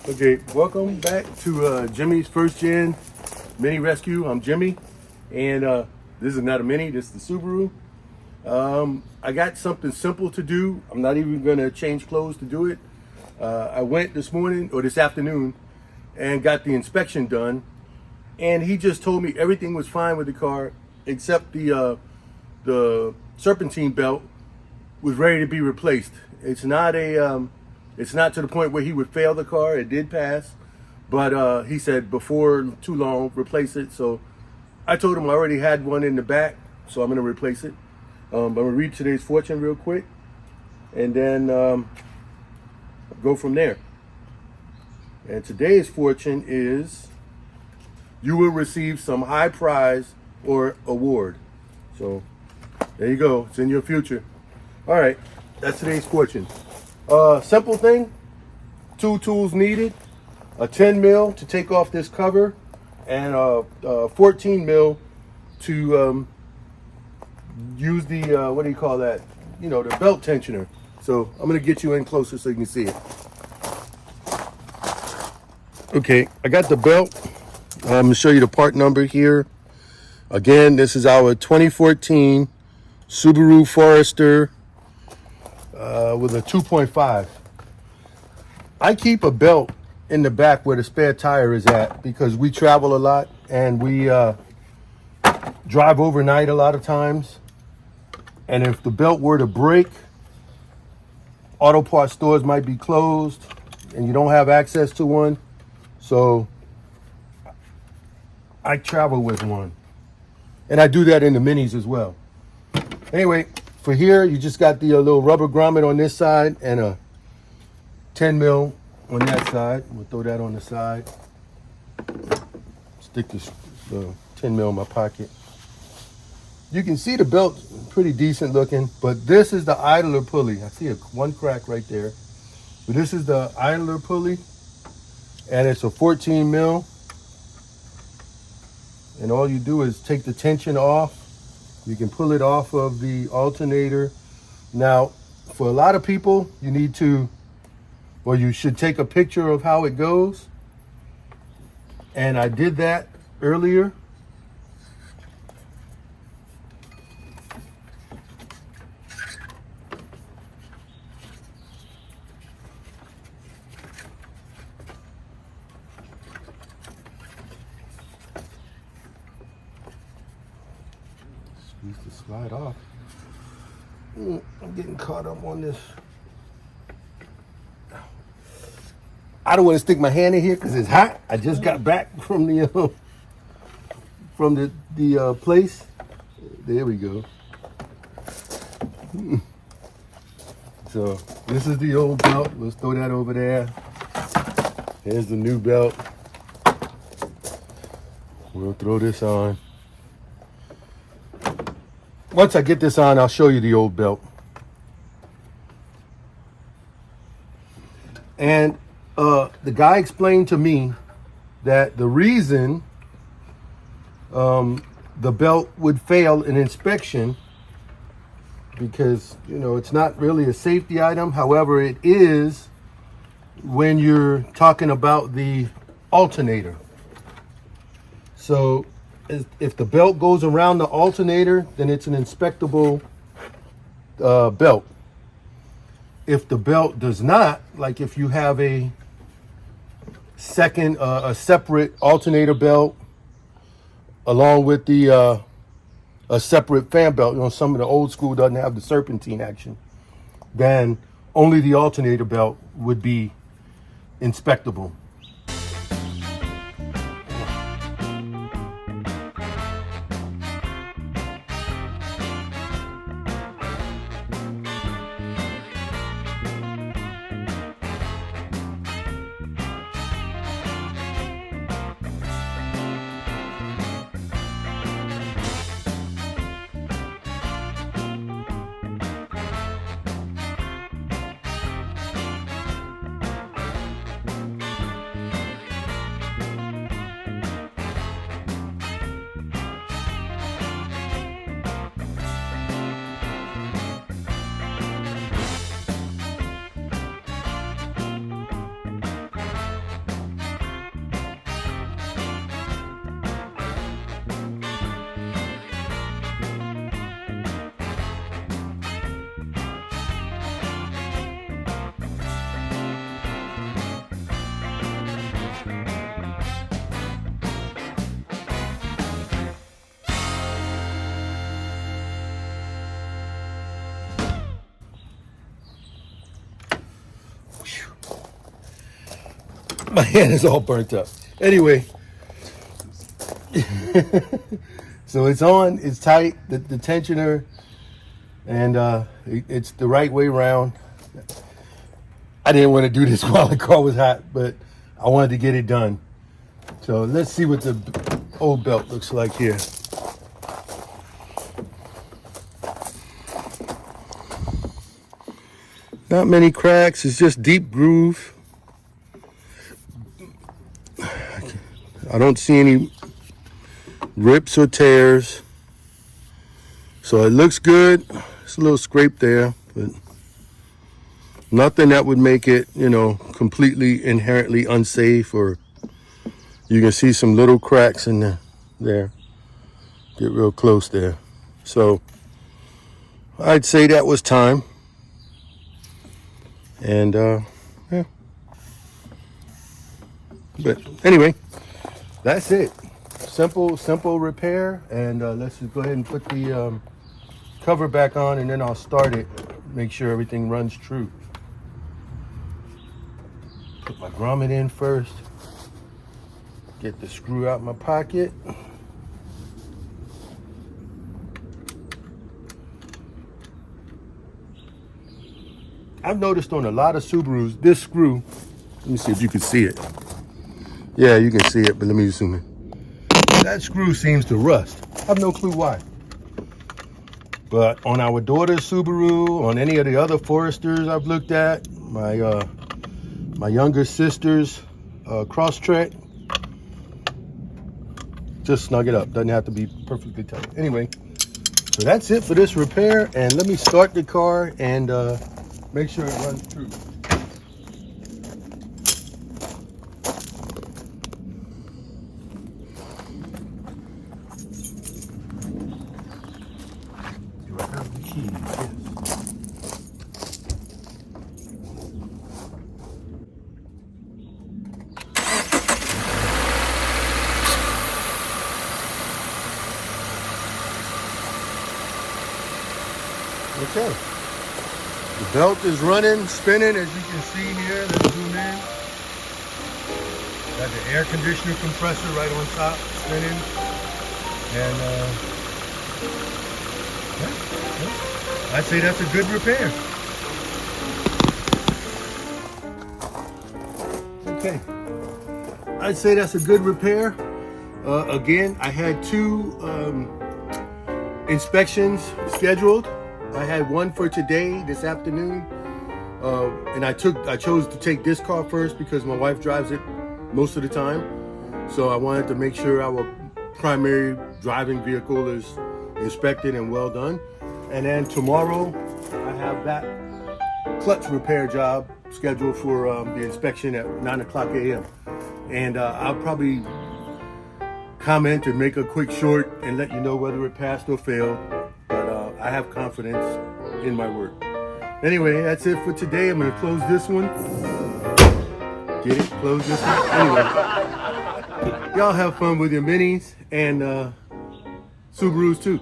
Okay, welcome back to Jimmy's First Gen Mini Rescue. I'm Jimmy, and this is not a Mini, this is the Subaru. I got something simple to do. I'm not even going to change clothes to do it. I went this morning, or this afternoon, and got the inspection done, and he just told me everything was fine with the car, except the Serpentine belt was ready to be replaced. It's not to the point where he would fail the car. It did pass, but he said before too long replace it. So I told him I already had one in the back, so I'm going to replace it. I'm going to read today's fortune real quick, and then go from there. And today's fortune is you will receive some high prize or award. So there you go. It's in your future. All right, that's today's fortune. Simple thing, 2 tools needed, a 10 mil to take off this cover, and a 14 mil to use the, what do you call that? You know, the belt tensioner. So I'm gonna get you in closer so you can see it. Okay, I got the belt. I'm gonna show you the part number here. Again, this is our 2014 Subaru Forester with a 2.5. I keep a belt in the back where the spare tire is at because we travel a lot and we drive overnight a lot of times. And if the belt were to break, auto parts stores might be closed and you don't have access to one. So I travel with one. And I do that in the Minis as well. Anyway, for here, you just got the little rubber grommet on this side and a 10 mil on that side. We'll throw that on the side. Stick the 10 mil in my pocket. You can see the belt pretty decent looking, but this is the idler pulley. I see one crack right there. But this is the idler pulley, and it's a 14 mil. And all you do is take the tension off. You can pull it off of the alternator. Now, for a lot of people, you need to, or you should take a picture of how it goes. And I did that earlier. Squeeze the slide off. I'm getting caught up on this. I don't want to stick my hand in here because it's hot. I just got back from the place. There we go. So this is the old belt. Let's throw that over there. Here's the new belt. We'll throw this on. Once I get this on, I'll show you the old belt. And the guy explained to me that the reason the belt would fail an inspection, because, you know, it's not really a safety item. However, it is when you're talking about the alternator. So if the belt goes around the alternator, then it's an inspectable belt. If the belt does not, like if you have a separate alternator belt along with the a separate fan belt, you know, some of the old school doesn't have the serpentine action, then only the alternator belt would be inspectable. My hand is all burnt up. Anyway, so it's on, it's tight, the tensioner, and it's the right way around. I didn't want to do this while the car was hot, but I wanted to get it done. So let's see what the old belt looks like here. Not many cracks, it's just deep groove. I don't see any rips or tears. So it looks good. It's a little scrape there, but nothing that would make it, you know, completely inherently unsafe, or you can see some little cracks in there. Get real close there. So I'd say that was time. And yeah. But anyway, that's it. Simple repair. And let's just go ahead and put the cover back on, and then I'll start it. Make sure everything runs true. Put my grommet in first. Get the screw out my pocket. I've noticed on a lot of Subarus, this screw, let me see if you can see it. Yeah, you can see it, but let me zoom in. That screw seems to rust. I have no clue why. But on our daughter's Subaru, on any of the other Foresters I've looked at, my younger sister's Crosstrek, just snug it up. Doesn't have to be perfectly tight. Anyway, so that's it for this repair. And let me start the car and make sure it runs through. Do I have the keys? Yes. Okay. The belt is running, spinning, as you can see here. Let's zoom in. Got the air conditioner compressor right on top, spinning. And yeah, I'd say that's a good repair. Okay, I'd say that's a good repair. Again, I had two inspections scheduled. I had one for today, this afternoon, and I chose to take this car first because my wife drives it most of the time. So I wanted to make sure our primary driving vehicle is inspected and well done. And then tomorrow, I have that clutch repair job scheduled for the inspection at 9:00 a.m. And I'll probably comment and make a quick short and let you know whether it passed or failed. I have confidence in my work. Anyway, that's it for today. I'm going to close this one. Get it? Close this one. Anyway, y'all have fun with your minis and Subarus too.